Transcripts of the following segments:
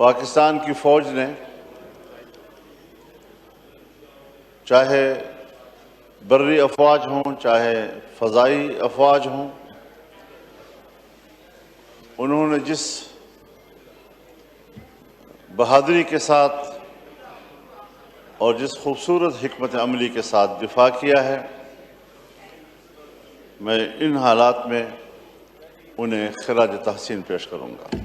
پاکستان کی فوج نے چاہے بری افواج ہوں چاہے فضائی افواج ہوں، انہوں نے جس بہادری کے ساتھ اور جس خوبصورت حکمت عملی کے ساتھ دفاع کیا ہے، میں ان حالات میں انہیں خراج تحسین پیش کروں گا۔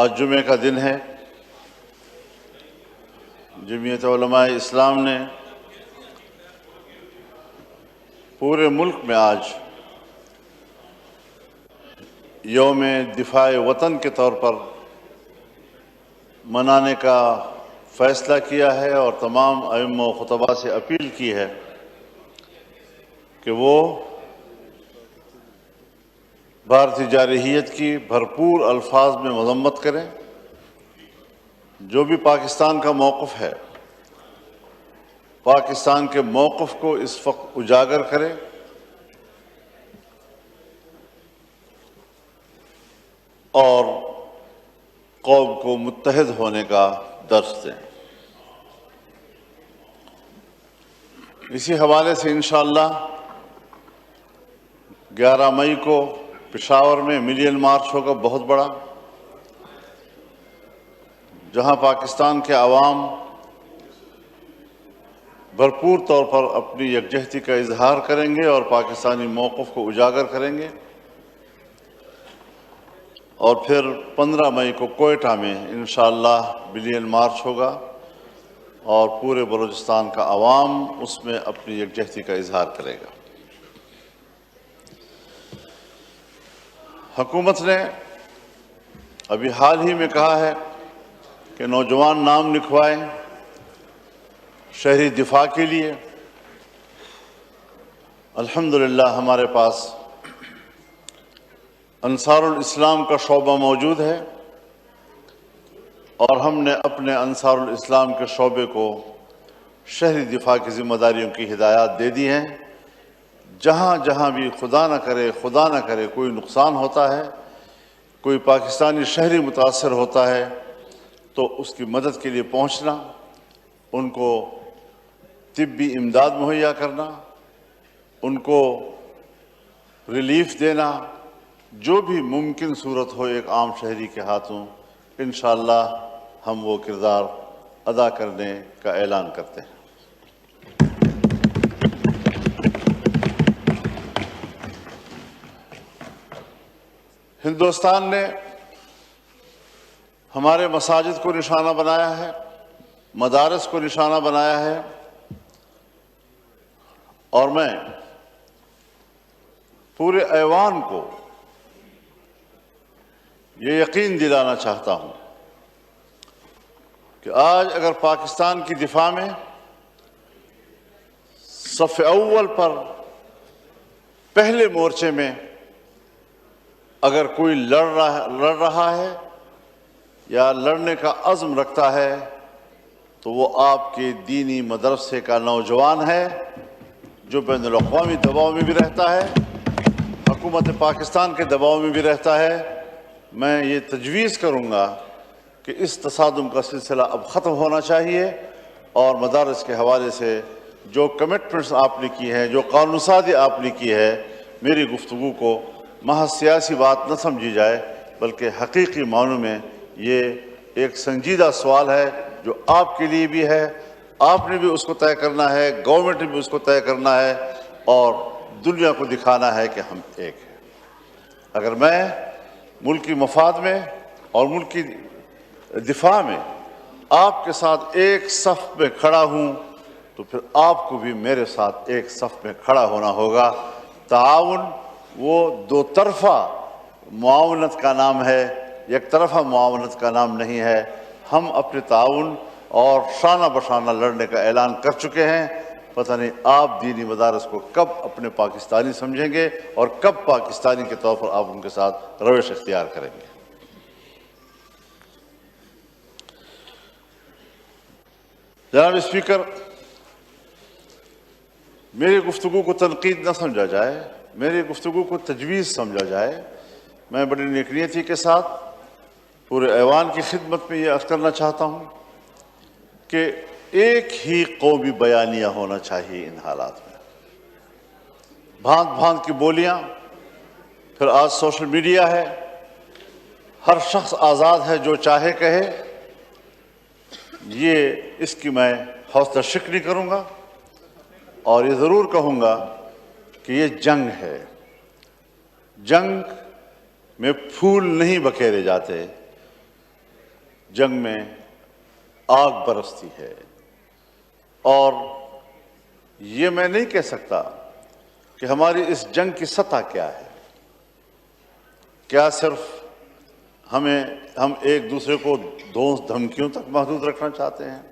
آج جمعے کا دن ہے۔ جمعیت علماء اسلام نے پورے ملک میں آج یوم دفاع وطن کے طور پر منانے کا فیصلہ کیا ہے، اور تمام ائمہ و خطباء سے اپیل کی ہے کہ وہ بھارتی جارحیت کی بھرپور الفاظ میں مذمت کریں۔ جو بھی پاکستان کا موقف ہے، پاکستان کے موقف کو اس وقت اجاگر کرے اور قوم کو متحد ہونے کا درس دیں۔ اسی حوالے سے انشاءاللہ 11 مئی کو پشاور میں ملین مارچ ہوگا، بہت بڑا، جہاں پاکستان کے عوام بھرپور طور پر اپنی یکجہتی کا اظہار کریں گے اور پاکستانی موقف کو اجاگر کریں گے، اور پھر 15 مئی کو کوئٹہ میں انشاءاللہ ملین مارچ ہوگا اور پورے بلوچستان کا عوام اس میں اپنی یکجہتی کا اظہار کرے گا۔ حکومت نے ابھی حال ہی میں کہا ہے کہ نوجوان نام لکھوائیں شہری دفاع کے لیے۔ الحمدللہ ہمارے پاس انصار الاسلام کا شعبہ موجود ہے، اور ہم نے اپنے انصار الاسلام کے شعبے کو شہری دفاع کی ذمہ داریوں کی ہدایات دے دی ہیں۔ جہاں جہاں بھی خدا نہ کرے کوئی نقصان ہوتا ہے، کوئی پاکستانی شہری متاثر ہوتا ہے، تو اس کی مدد کے لیے پہنچنا، ان کو طبی امداد مہیا کرنا، ان کو ریلیف دینا، جو بھی ممکن صورت ہو ایک عام شہری کے ہاتھوں، انشاءاللہ ہم وہ کردار ادا کرنے کا اعلان کرتے ہیں۔ ہندوستان نے ہمارے مساجد کو نشانہ بنایا ہے، مدارس کو نشانہ بنایا ہے، اور میں پورے ایوان کو یہ یقین دلانا چاہتا ہوں کہ آج اگر پاکستان کی دفاع میں صف اول پر پہلے مورچے میں اگر کوئی لڑ رہا ہے یا لڑنے کا عزم رکھتا ہے، تو وہ آپ کے دینی مدرسے کا نوجوان ہے، جو بین الاقوامی دباؤ میں بھی رہتا ہے، حکومت پاکستان کے دباؤ میں بھی رہتا ہے۔ میں یہ تجویز کروں گا کہ اس تصادم کا سلسلہ اب ختم ہونا چاہیے، اور مدارس کے حوالے سے جو کمٹمنٹس آپ نے کی ہیں، جو قانون سازی آپ نے کی ہے، میری گفتگو کو محض سیاسی بات نہ سمجھی جائے، بلکہ حقیقی معنوں میں یہ ایک سنجیدہ سوال ہے جو آپ کے لیے بھی ہے، آپ نے بھی اس کو طے کرنا ہے، گورنمنٹ نے بھی اس کو طے کرنا ہے، اور دنیا کو دکھانا ہے کہ ہم ایک ہیں۔ اگر میں ملکی مفاد میں اور ملکی دفاع میں آپ کے ساتھ ایک صف میں کھڑا ہوں، تو پھر آپ کو بھی میرے ساتھ ایک صف میں کھڑا ہونا ہوگا۔ تعاون وہ دو طرفہ معاونت کا نام ہے، یک طرفہ معاونت کا نام نہیں ہے۔ ہم اپنے تعاون اور شانہ بشانہ لڑنے کا اعلان کر چکے ہیں۔ پتہ نہیں آپ دینی مدارس کو کب اپنے پاکستانی سمجھیں گے اور کب پاکستانی کے طور پر آپ ان کے ساتھ روش اختیار کریں گے۔ جناب اسپیکر، میری گفتگو کو تنقید نہ سمجھا جائے۔ میری گفتگو کو تجویز سمجھا جائے، میں بڑی نیکنیتی کے ساتھ پورے ایوان کی خدمت میں یہ عرض کرنا چاہتا ہوں کہ ایک ہی قومی بیانیہ ہونا چاہیے ان حالات میں۔ بھانت بھانت کی بولیاں، پھر آج سوشل میڈیا ہے، ہر شخص آزاد ہے جو چاہے کہے، اس کی میں حوصلہ شکنی کروں گا اور یہ ضرور کہوں گا کہ یہ جنگ ہے۔ جنگ میں پھول نہیں بکھیرے جاتے، جنگ میں آگ برستی ہے۔ اور یہ میں نہیں کہہ سکتا کہ ہماری اس جنگ کی سطح کیا ہے۔ کیا صرف ہم ایک دوسرے کو دھونس دھمکیوں تک محدود رکھنا چاہتے ہیں؟